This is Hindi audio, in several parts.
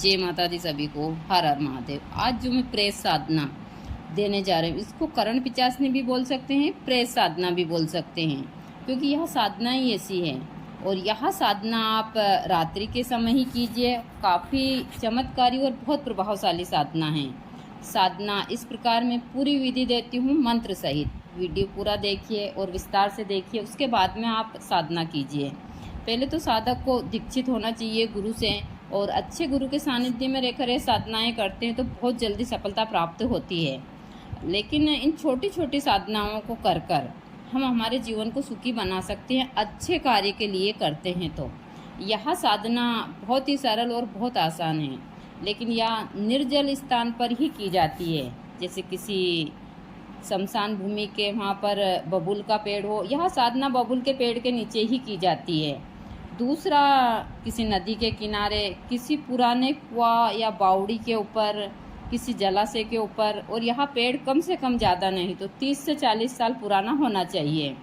जय माता दी सभी को। हर हर महादेव। आज जो मैं प्रेस साधना देने जा रही हूँ, इसको करण पिचासनी भी बोल सकते हैं, प्रेस साधना भी बोल सकते हैं, क्योंकि यह साधना ही ऐसी है। और यह साधना आप रात्रि के समय ही कीजिए। काफ़ी चमत्कारी और बहुत प्रभावशाली साधना है। साधना इस प्रकार मैं पूरी विधि देती हूँ मंत्र सहित। वीडियो पूरा देखिए और विस्तार से देखिए, उसके बाद में आप साधना कीजिए। पहले तो साधक को दीक्षित होना चाहिए गुरु से, और अच्छे गुरु के सानिध्य में रहकर ये साधनाएं करते हैं तो बहुत जल्दी सफलता प्राप्त होती है। लेकिन इन छोटी छोटी साधनाओं को कर कर हम हमारे जीवन को सुखी बना सकते हैं, अच्छे कार्य के लिए करते हैं तो। यह साधना बहुत ही सरल और बहुत आसान है, लेकिन यह निर्जल स्थान पर ही की जाती है। जैसे किसी शमशान भूमि के वहाँ पर बबूल का पेड़ हो, यह साधना बबूल के पेड़ के नीचे ही की जाती है। दूसरा, किसी नदी के किनारे, किसी पुराने कुआं या बावड़ी के ऊपर, किसी जलाशय के ऊपर, और यह पेड़ कम से कम ज़्यादा नहीं तो 30 से 40 साल पुराना होना चाहिए।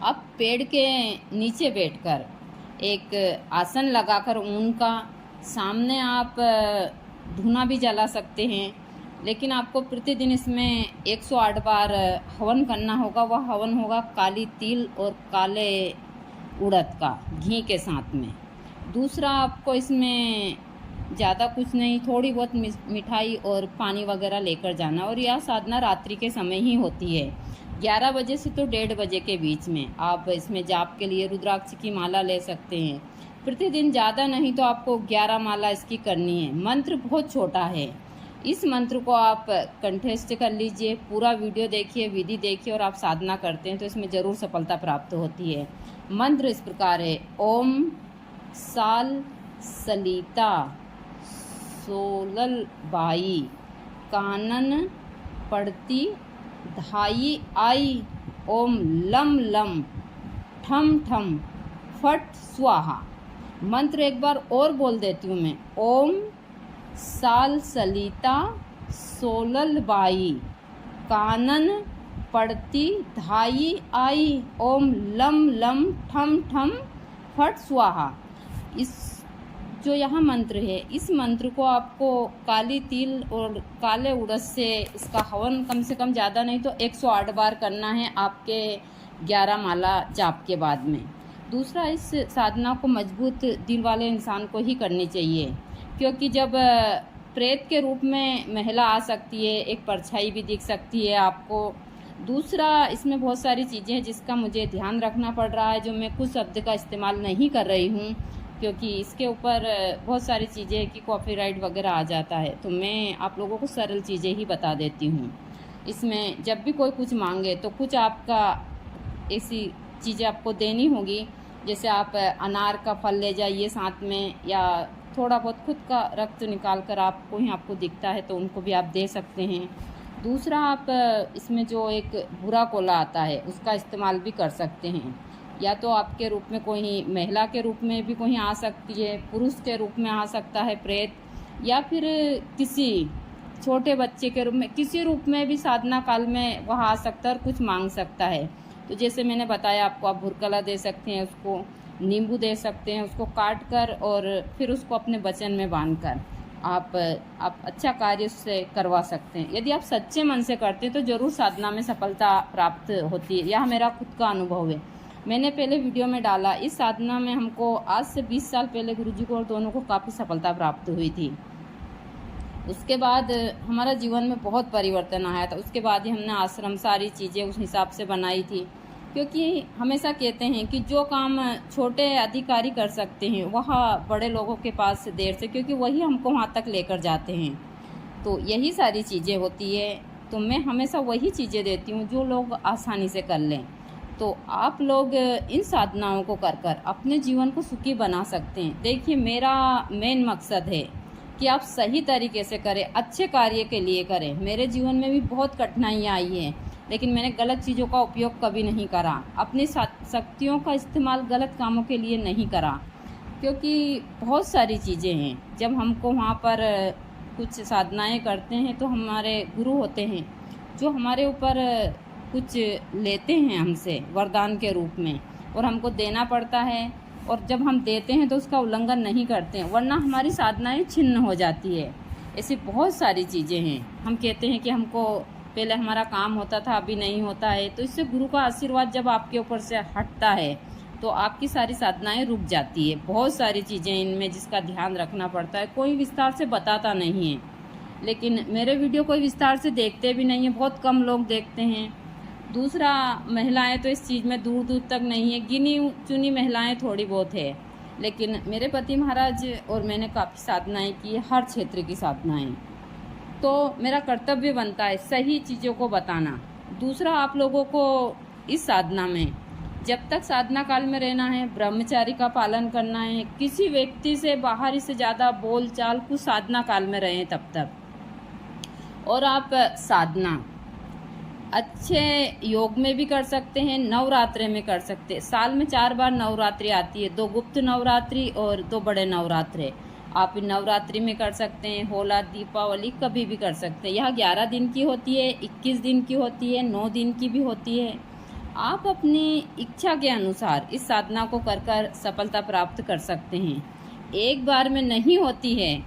अब पेड़ के नीचे बैठकर एक आसन लगाकर ऊन का सामने आप धूना भी जला सकते हैं, लेकिन आपको प्रतिदिन इसमें 108 बार हवन करना होगा। वह हवन होगा काली तिल और काले उड़द का घी के साथ में। दूसरा, आपको इसमें ज़्यादा कुछ नहीं, थोड़ी बहुत मिठाई और पानी वगैरह लेकर जाना। और यह साधना रात्रि के समय ही होती है, 11 बजे से तो 1:30 बजे के बीच में। आप इसमें जाप के लिए रुद्राक्ष की माला ले सकते हैं। प्रतिदिन ज़्यादा नहीं तो आपको 11 माला इसकी करनी है। मंत्र बहुत छोटा है, इस मंत्र को आप कंठस्थ कर लीजिए। पूरा वीडियो देखिए, विधि देखिए, और आप साधना करते हैं तो इसमें ज़रूर सफलता प्राप्त होती है। मंत्र इस प्रकार है: ओम साल सलिता सोलल बाई कानन पड़ती धाई आई ओम लम लम ठम ठम फट स्वाहा। मंत्र एक बार और बोल देती हूँ मैं: ओम साल सलिता सोलल बाई कानन पड़ती धाई आई ओम लम लम ठम ठम फट स्वाहा। इस जो यहाँ मंत्र है, इस मंत्र को आपको काली तिल और काले उड़द से इसका हवन कम से कम ज़्यादा नहीं तो 108 बार करना है आपके 11 माला जाप के बाद में। दूसरा, इस साधना को मजबूत दिल वाले इंसान को ही करनी चाहिए, क्योंकि जब प्रेत के रूप में महिला आ सकती है, एक परछाई भी दिख सकती है आपको। दूसरा, इसमें बहुत सारी चीज़ें हैं जिसका मुझे ध्यान रखना पड़ रहा है, जो मैं कुछ शब्द का इस्तेमाल नहीं कर रही हूँ, क्योंकि इसके ऊपर बहुत सारी चीज़ें हैं कि कॉपीराइट वगैरह आ जाता है। तो मैं आप लोगों को सरल चीज़ें ही बता देती हूँ। इसमें जब भी कोई कुछ मांगे तो कुछ आपका ऐसी चीज़ें आपको देनी होगी, जैसे आप अनार का फल ले जाइए साथ में, या थोड़ा बहुत खुद का रक्त निकाल कर आपको दिखता है तो उनको भी आप दे सकते हैं। दूसरा, आप इसमें जो एक बुरा कोला आता है उसका इस्तेमाल भी कर सकते हैं। या तो आपके रूप में कोई महिला के रूप में भी कोई आ सकती है, पुरुष के रूप में आ सकता है प्रेत, या फिर किसी छोटे बच्चे के रूप में, किसी रूप में भी साधना काल में वह आ सकता है और कुछ मांग सकता है। तो जैसे मैंने बताया आपको, आप भुरकला दे सकते हैं, उसको नींबू दे सकते हैं, उसको काट कर और फिर उसको अपने वचन में बांध कर आप अच्छा कार्य उससे करवा सकते हैं। यदि आप सच्चे मन से करते हैं तो ज़रूर साधना में सफलता प्राप्त होती है। यह मेरा खुद का अनुभव है, मैंने पहले वीडियो में डाला। इस साधना में हमको आज से 20 साल पहले गुरुजी को और दोनों को काफ़ी सफलता प्राप्त हुई थी। उसके बाद हमारा जीवन में बहुत परिवर्तन आया था। उसके बाद ही हमने आश्रम, सारी चीज़ें उस हिसाब से बनाई थी, क्योंकि हमेशा कहते हैं कि जो काम छोटे अधिकारी कर सकते हैं वह बड़े लोगों के पास देर से, क्योंकि वही हमको वहाँ तक लेकर जाते हैं। तो यही सारी चीज़ें होती है, तो मैं हमेशा वही चीज़ें देती हूँ जो लोग आसानी से कर लें। तो आप लोग इन साधनाओं को कर कर अपने जीवन को सुखी बना सकते हैं। देखिए, मेरा मेन मकसद है कि आप सही तरीके से करें, अच्छे कार्य के लिए करें। मेरे जीवन में भी बहुत कठिनाइयाँ आई हैं, लेकिन मैंने गलत चीज़ों का उपयोग कभी नहीं करा, अपनी शक्तियों का इस्तेमाल गलत कामों के लिए नहीं करा, क्योंकि बहुत सारी चीज़ें हैं। जब हमको वहाँ पर कुछ साधनाएं करते हैं तो हमारे गुरु होते हैं जो हमारे ऊपर कुछ लेते हैं हमसे वरदान के रूप में, और हमको देना पड़ता है। और जब हम देते हैं तो उसका उल्लंघन नहीं करते हैं, वरना हमारी साधनाएं छिन्न हो जाती है। ऐसी बहुत सारी चीज़ें हैं। हम कहते हैं कि हमको पहले हमारा काम होता था, अभी नहीं होता है, तो इससे गुरु का आशीर्वाद जब आपके ऊपर से हटता है तो आपकी सारी साधनाएं रुक जाती है। बहुत सारी चीज़ें इनमें जिसका ध्यान रखना पड़ता है, कोई विस्तार से बताता नहीं है। लेकिन मेरे वीडियो कोई विस्तार से देखते भी नहीं है, बहुत कम लोग देखते हैं। दूसरा, महिलाएं तो इस चीज़ में दूर दूर तक नहीं है, गिनी चुनी महिलाएं थोड़ी बहुत है। लेकिन मेरे पति महाराज और मैंने काफ़ी साधनाएं की है, हर क्षेत्र की साधनाएं। तो मेरा कर्तव्य बनता है सही चीज़ों को बताना। दूसरा, आप लोगों को इस साधना में जब तक साधना काल में रहना है, ब्रह्मचारी का पालन करना है। किसी व्यक्ति से बाहरी से ज़्यादा बोल चाल कुछ साधना काल में रहें तब तक। और आप साधना अच्छे योग में भी कर सकते हैं, नवरात्रि में कर सकते हैं। साल में 4 बार नवरात्रि आती है, 2 गुप्त नवरात्रि और 2 बड़े नवरात्रे। आप नवरात्रि में कर सकते हैं, होला दीपावली कभी भी कर सकते हैं। यह 11 दिन की होती है, 21 दिन की होती है, 9 दिन की भी होती है। आप अपनी इच्छा के अनुसार इस साधना को कर कर सफलता प्राप्त कर सकते हैं। एक बार में नहीं होती है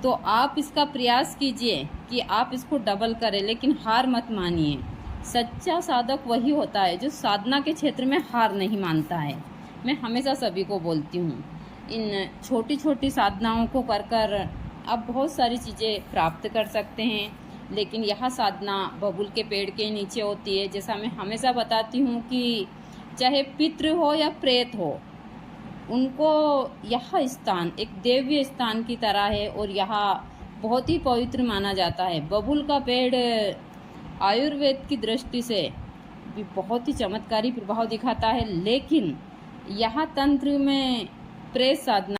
तो आप इसका प्रयास कीजिए कि आप इसको डबल करें, लेकिन हार मत मानिए। सच्चा साधक वही होता है जो साधना के क्षेत्र में हार नहीं मानता है। मैं हमेशा सभी को बोलती हूँ, इन छोटी छोटी साधनाओं को कर कर आप बहुत सारी चीज़ें प्राप्त कर सकते हैं। लेकिन यह साधना बबूल के पेड़ के नीचे होती है। जैसा मैं हमेशा बताती हूँ कि चाहे पितृ हो या प्रेत हो, उनको यह स्थान एक दिव्य स्थान की तरह है और यह बहुत ही पवित्र माना जाता है। बबूल का पेड़ आयुर्वेद की दृष्टि से भी बहुत ही चमत्कारी प्रभाव दिखाता है, लेकिन यह तंत्र में प्रेत साधना